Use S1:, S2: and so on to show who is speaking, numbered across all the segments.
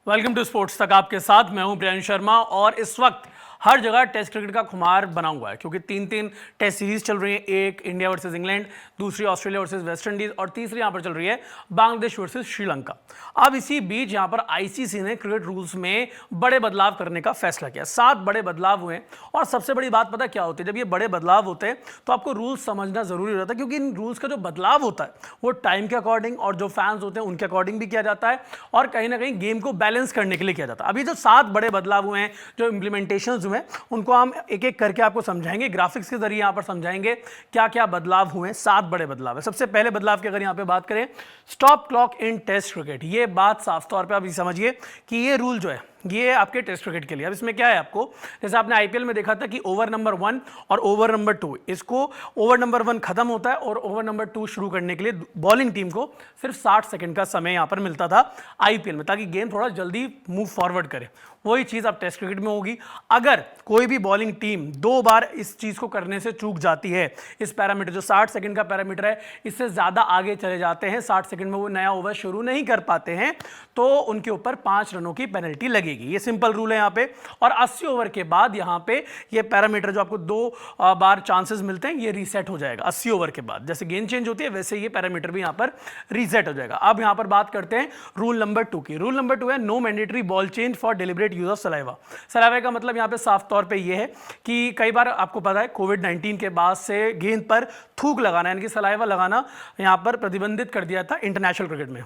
S1: Welcome to sports तक। आपके साथ मैं हूं प्रियांश शर्मा और इस वक्त हर जगह टेस्ट क्रिकेट का खुमार बना हुआ है क्योंकि तीन टेस्ट सीरीज चल रही हैं। एक इंडिया वर्सेस इंग्लैंड, दूसरी ऑस्ट्रेलिया वर्सेस वेस्ट इंडीज और तीसरी यहां पर चल रही है बांग्लादेश वर्सेस श्रीलंका। अब इसी बीच यहां पर आईसीसी ने क्रिकेट रूल्स में बड़े बदलाव करने का फैसला किया। 7 बड़े बदलाव हुए और सबसे बड़ी बात पता क्या होती है, जब ये बड़े बदलाव होते हैं तो आपको रूल्स समझना जरूरी रहता है क्योंकि इन रूल्स का जो बदलाव होता है वो टाइम के अकॉर्डिंग और जो फैंस होते हैं उनके अकॉर्डिंग भी किया जाता है और कहीं ना कहीं गेम को बैलेंस करने के लिए किया जाता है। अभी जो 7 बड़े बदलाव हुए हैं, जो इंप्लीमेंटेशन हुए हैं, उनको हम एक एक करके आपको समझाएंगे, ग्राफिक्स के जरिए यहां पर समझाएंगे क्या क्या बदलाव हुए हैं। 7 बड़े बदलाव है। सबसे पहले बदलाव की अगर यहां पे बात करें, stop clock in test cricket. ये बात साफ तौर पे आप समझिए कि ये रूल जो है ये आपके टेस्ट क्रिकेट के लिए। अब इसमें क्या है, आपको जैसे आपने आईपीएल में देखा था कि ओवर नंबर 1 और ओवर नंबर 2, इसको ओवर नंबर 1 खत्म होता है और ओवर नंबर 2 शुरू करने के लिए बॉलिंग टीम को सिर्फ 60 सेकंड का समय यहां पर मिलता था आईपीएल में, ताकि गेम थोड़ा जल्दी मूव फॉरवर्ड करे। वही चीज अब टेस्ट क्रिकेट में होगी। अगर कोई भी बॉलिंग टीम 2 बार इस चीज को करने से चूक जाती है, इस पैरामीटर जो 60 सेकंड का पैरामीटर है, इससे ज्यादा आगे चले जाते हैं, 60 सेकंड में वो नया ओवर शुरू नहीं कर पाते हैं, तो उनके ऊपर 5 रनों की पेनल्टी लगेगी। ये सिंपल रूल है यहाँ पे। और 80 ओवर के बाद यहाँ पे ये पैरामीटर जो आपको 2 बार चांसेस मिलते हैं, ये रीसेट हो जाएगा 80 ओवर के बाद। जैसे गेंद चेंज होती है वैसे ये पैरामीटर भी यहाँ पर रीसेट हो जाएगा। अब यहाँ पर बात करते हैं रूल नंबर 2 की। रूल नंबर 2 है no mandatory ball change for deliberate use of saliva. Saliva का मतलब यहाँ पे साफ तौर पे ये है कि कई बार आपको पता है कोविड-19 के बाद से गेंद पर थूक लगाना यानी कि सलाइवा लगाना यहाँ पर प्रतिबंधित कर दिया था इंटरनेशनल क्रिकेट में।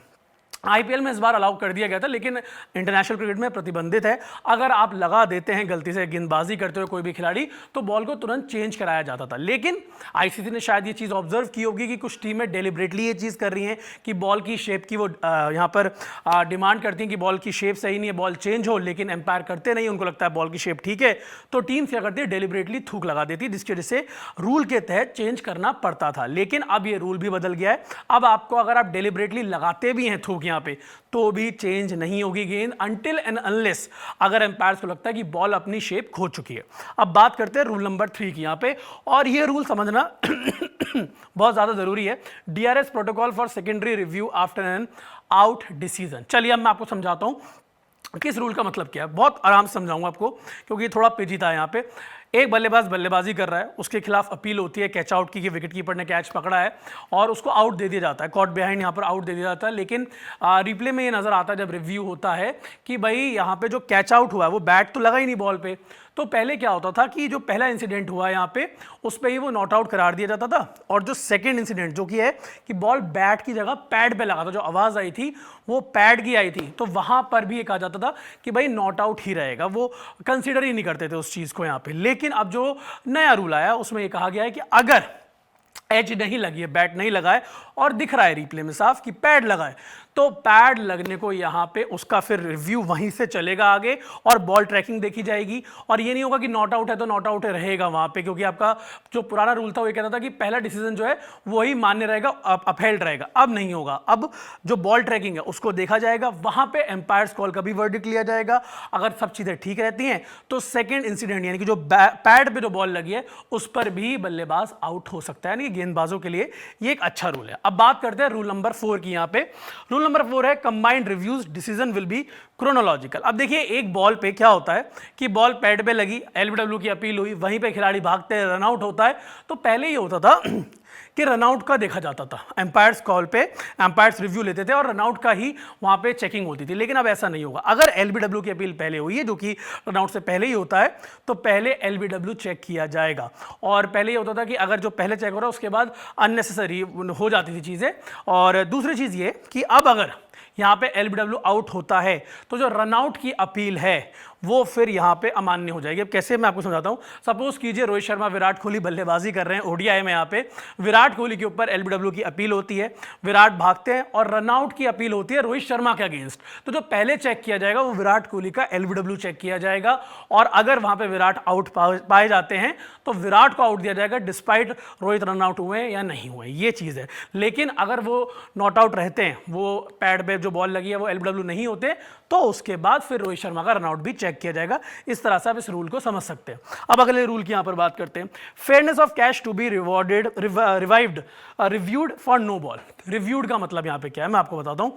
S1: आईपीएल में इस बार अलाउ कर दिया गया था, लेकिन इंटरनेशनल क्रिकेट में प्रतिबंधित है। अगर आप लगा देते हैं गलती से गेंदबाजी करते हुए कोई भी खिलाड़ी, तो बॉल को तुरंत चेंज कराया जाता था। लेकिन आईसीसी ने शायद ये चीज़ ऑब्जर्व की होगी कि कुछ टीमें डेलिबरेटली ये चीज़ कर रही हैं कि बॉल की शेप की वो यहाँ पर डिमांड करती हैं कि बॉल की शेप सही नहीं है, बॉल चेंज हो, लेकिन एम्पायर करते नहीं, उनको लगता है बॉल की शेप ठीक है, तो टीम क्या करती है, डेलिबरेटली थूक लगा देती, जिसकी वजह से रूल के तहत चेंज करना पड़ता था। लेकिन अब ये रूल भी बदल गया है। अब आपको अगर आप डेलिबरेटली लगाते भी हैं थूक यहाँ पे, तो भी चेंज नहीं होगी गेंद अनटिल एंड अनलेस अगर एम्पायर्स को लगता है कि बॉल अपनी शेप खो चुकी है। अब बात करते हैं रूल नंबर 3 की यहाँ पे, और ये रूल समझना बहुत ज्यादा जरूरी है। DRS protocol for secondary review after an out decision. चलिए अब मैं आपको समझाता हूं किस रूल का मतलब क्या है। बहुत आराम से समझाऊंगा आपको क्योंकि थोड़ा पेचीदा है यहाँ पे। एक बल्लेबाज बल्लेबाजी कर रहा है, उसके खिलाफ अपील होती है कैच आउट की कि विकेट कीपर ने कैच पकड़ा है और उसको आउट दे दिया जाता है, कॉट बिहाइंड यहाँ पर आउट दे दिया जाता है। लेकिन रिप्ले में ये नजर आता है जब रिव्यू होता है कि भाई यहाँ पे जो कैच आउट हुआ है वो बैट तो लगा ही नहीं बॉल पे। तो पहले क्या होता था कि जो पहला इंसिडेंट हुआ यहाँ पे उस पर ही वो नॉट आउट करार दिया जाता था, और जो सेकंड इंसिडेंट जो कि है कि बॉल बैट की जगह पैड पे लगा था, जो आवाज आई थी वो पैड की आई थी, तो वहां पर भी ये कहा जाता था कि भाई नॉट आउट ही रहेगा, वो कंसीडर ही नहीं करते थे उस चीज को यहाँ पे। लेकिन अब जो नया रूल आया उसमें ये कहा गया है कि अगर एज नहीं लगी है, बैट नहीं लगा है और दिख रहा है रिप्ले में साफ कि पैड लगा है, तो पैड लगने को यहां पे उसका फिर रिव्यू वहीं से चलेगा आगे और बॉल ट्रैकिंग देखी जाएगी। और ये नहीं होगा कि नॉट आउट है तो नॉट आउट रहेगा वहां पे, क्योंकि आपका जो पुराना रूल था वो ये कहता था कि पहला डिसीजन जो है वही मान्य रहेगा, अपहेल्ड रहेगा। अब नहीं होगा। अब जो बॉल ट्रैकिंग है उसको देखा जाएगा, वहां पे एम्पायर्स कॉल का भी वर्डिक्ट लिया जाएगा। अगर सब चीजें ठीक रहती हैं तो सेकेंड इंसिडेंट यानी कि जो पैड पे जो बॉल लगी है उस पर भी बल्लेबाज आउट हो सकता है, यानी गेंदबाजों के लिए ये एक अच्छा रूल है। अब बात करते हैं रूल नंबर 4 की। यहाँ पे रूल नंबर 4 है combined reviews decision will be chronological. अब देखिए एक बॉल पे क्या होता है कि बॉल पैड पे लगी, एलबीडब्ल्यू की अपील हुई, वहीं पे खिलाड़ी भागते हैं, रनआउट होता है, तो पहले ये होता था कि रनआउट का देखा जाता था, एम्पायर्स कॉल पे एम्पायर्स रिव्यू लेते थे और रनआउट का ही वहां पे चेकिंग होती थी। लेकिन अब ऐसा नहीं होगा। अगर एलबीडब्ल्यू की अपील पहले हुई है, जो कि रनआउट से पहले ही होता है, तो पहले एलबीडब्ल्यू चेक किया जाएगा। और पहले ये होता था कि अगर जो पहले चेक हो रहा है उसके बाद अननेसेसरी हो जाती थी चीजें। और दूसरी चीज ये कि अब अगर यहां पे एलबीडब्ल्यू आउट होता है तो जो रनआउट की अपील है वो फिर यहां पे अमान्य हो जाएगी। अब कैसे, मैं आपको समझाता हूं। सपोज कीजिए रोहित शर्मा विराट कोहली बल्लेबाजी कर रहे हैं ओडीआई में, यहां पे विराट कोहली के ऊपर एलबीडब्ल्यू की अपील होती है, विराट भागते हैं और रनआउट की अपील होती है रोहित शर्मा के अगेंस्ट। तो जो पहले चेक किया जाएगा वो विराट कोहली का एलबीडब्ल्यू चेक किया जाएगा, और अगर वहां पे विराट आउट पाए जाते हैं तो विराट को आउट दिया जाएगा डिस्पाइट रोहित रन आउट हुए या नहीं हुए, ये चीज है। लेकिन अगर वो नॉट आउट रहते हैं, वो पैड पे जो बॉल लगी है वो एलबीडब्ल्यू नहीं होते, तो उसके बाद फिर रोहित शर्मा का रनआउट भी चेक किया जाएगा। इस तरह से आप इस रूल को समझ सकते हैं। अब अगले रूल की यहां पर बात करते हैं, fairness of catch to be rewarded revived reviewed for no ball. Reviewed का मतलब यहां पे क्या है मैं आपको बताता हूं।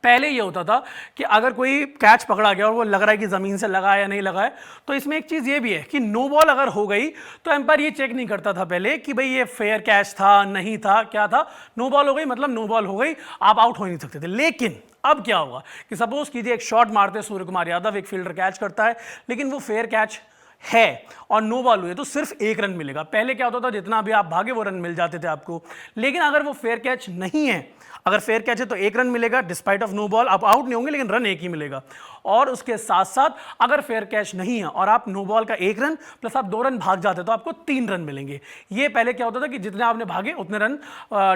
S1: पहले ये होता था कि अगर कोई कैच पकड़ा गया और वो लग रहा है कि ज़मीन से लगा है या नहीं लगा है, तो इसमें एक चीज़ ये भी है कि नो बॉल अगर हो गई तो एम्पायर ये चेक नहीं करता था पहले कि भाई ये फेयर कैच था नहीं था, क्या था, नो बॉल हो गई मतलब नो बॉल हो गई, आप आउट हो ही नहीं सकते थे। लेकिन अब क्या होगा कि सपोज कीजिए एक शॉट मारते सूर्य कुमार यादव, एक फील्डर कैच करता है लेकिन वो फेयर कैच है और नो बॉल हुई है तो सिर्फ 1 रन मिलेगा। पहले क्या होता था जितना भी आप भागे वो रन मिल जाते थे आपको, लेकिन अगर वो फेयर कैच नहीं है, अगर फेयर कैच है तो 1 रन मिलेगा डिस्पाइट ऑफ नो बॉल, आप आउट नहीं होंगे लेकिन रन 1 ही मिलेगा। और उसके साथ साथ अगर फेयर कैच नहीं है और आप नो बॉल का 1 रन प्लस आप 2 रन भाग जाते तो आपको 3 रन मिलेंगे। ये पहले क्या होता था कि जितने आपने भागे उतने run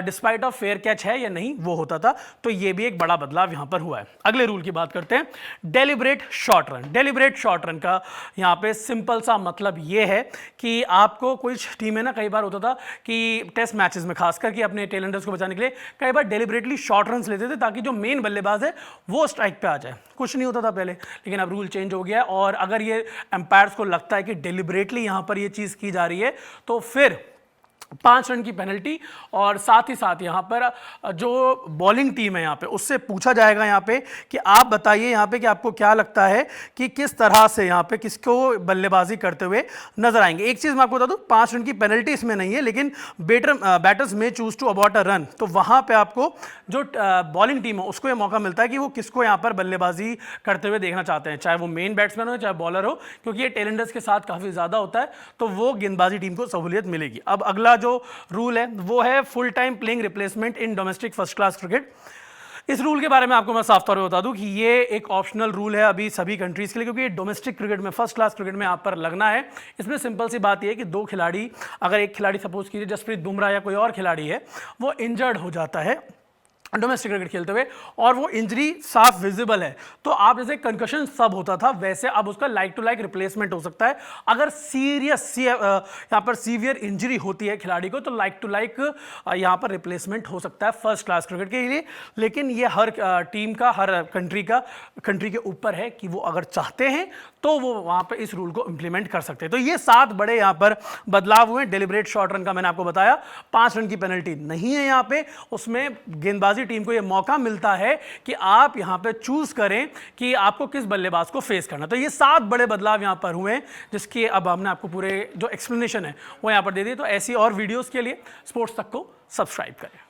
S1: despite of fair catch है या नहीं वो होता था। तो ये भी एक बड़ा बदलाव यहां पर हुआ है। अगले रूल की बात करते हैं, deliberate short run. Deliberate short run का यहां पे सिंपल सा मतलब ये है कि आपको कुछ टीमें ना, कई बार होता था कि टेस्ट मैचेस में खासकर कि अपने टेलेंडर्स को बचाने के लिए कई बार डेलिब्रेटली शॉर्ट रन लेते थे ताकि जो मेन बल्लेबाज है वो स्ट्राइक पे आ जाए। कुछ नहीं होता था पहले, लेकिन अब रूल चेंज हो गया है और अगर ये एम्पायर्स को लगता है कि डेलिब्रेटली यहां पर ये चीज की जा रही है तो फिर 5 रन की पेनल्टी, और साथ ही साथ यहाँ पर जो बॉलिंग टीम है यहाँ पे उससे पूछा जाएगा यहाँ पे कि आप बताइए यहाँ पे कि आपको क्या लगता है कि किस तरह से यहाँ पे किसको बल्लेबाजी करते हुए नजर आएंगे। एक चीज़ मैं आपको बता दूँ, 5 रन की पेनल्टी इसमें नहीं है, लेकिन batters may choose to abort a run, तो वहाँ पे आपको जो बॉलिंग टीम है उसको ये मौका मिलता है कि वो किसको यहाँ पर बल्लेबाजी करते हुए देखना चाहते हैं, चाहे वो मेन बैट्समैन हो चाहे बॉलर हो, क्योंकि ये टेलेंडर्स के साथ काफ़ी ज़्यादा होता है तो वो गेंदबाजी टीम को सहूलियत मिलेगी। अब अगला जो रूल है वो है full time playing replacement in domestic first class cricket. इस रूल के बारे में आपको मैं साफ तौर पे बता दूं कि ये एक ऑप्शनल रूल है अभी सभी कंट्रीज के लिए, क्योंकि ये डोमेस्टिक क्रिकेट में फर्स्ट क्लास क्रिकेट में आप पर लगना है। इसमें सिंपल सी बात ये है कि 2 खिलाड़ी, अगर एक खिलाड़ी सपोज कीजिए जसप्रीत बुमराह या कोई और खिलाड़ी है, वो इंजर्ड हो जाता है डोमेस्टिक क्रिकेट खेलते हुए और वो इंजरी साफ विजिबल है, तो आप जैसे कंकशन सब होता था वैसे अब उसका लाइक टू लाइक रिप्लेसमेंट हो सकता है। अगर यहाँ पर सीवियर इंजरी होती है खिलाड़ी को तो लाइक टू लाइक यहाँ पर रिप्लेसमेंट हो सकता है फर्स्ट क्लास क्रिकेट के लिए। लेकिन ये हर टीम का, हर कंट्री के ऊपर है कि वो अगर चाहते हैं तो वो वहाँ पर इस रूल को इंप्लीमेंट कर सकते हैं। तो ये 7 बड़े यहाँ पर बदलाव हुए। डेलिब्रेट शॉर्ट रन का मैंने आपको बताया, 5 रन की पेनल्टी नहीं है यहाँ पे, उसमें गेंदबाजी टीम को यह मौका मिलता है कि आप यहां पे चूज करें कि आपको किस बल्लेबाज को फेस करना। तो ये 7 बड़े बदलाव यहां पर हुए, जिसकी अब हमने आपको पूरे जो एक्सप्लेनेशन है वो यहां पर दे दी। तो ऐसी और वीडियोस के लिए स्पोर्ट्स तक को सब्सक्राइब करें।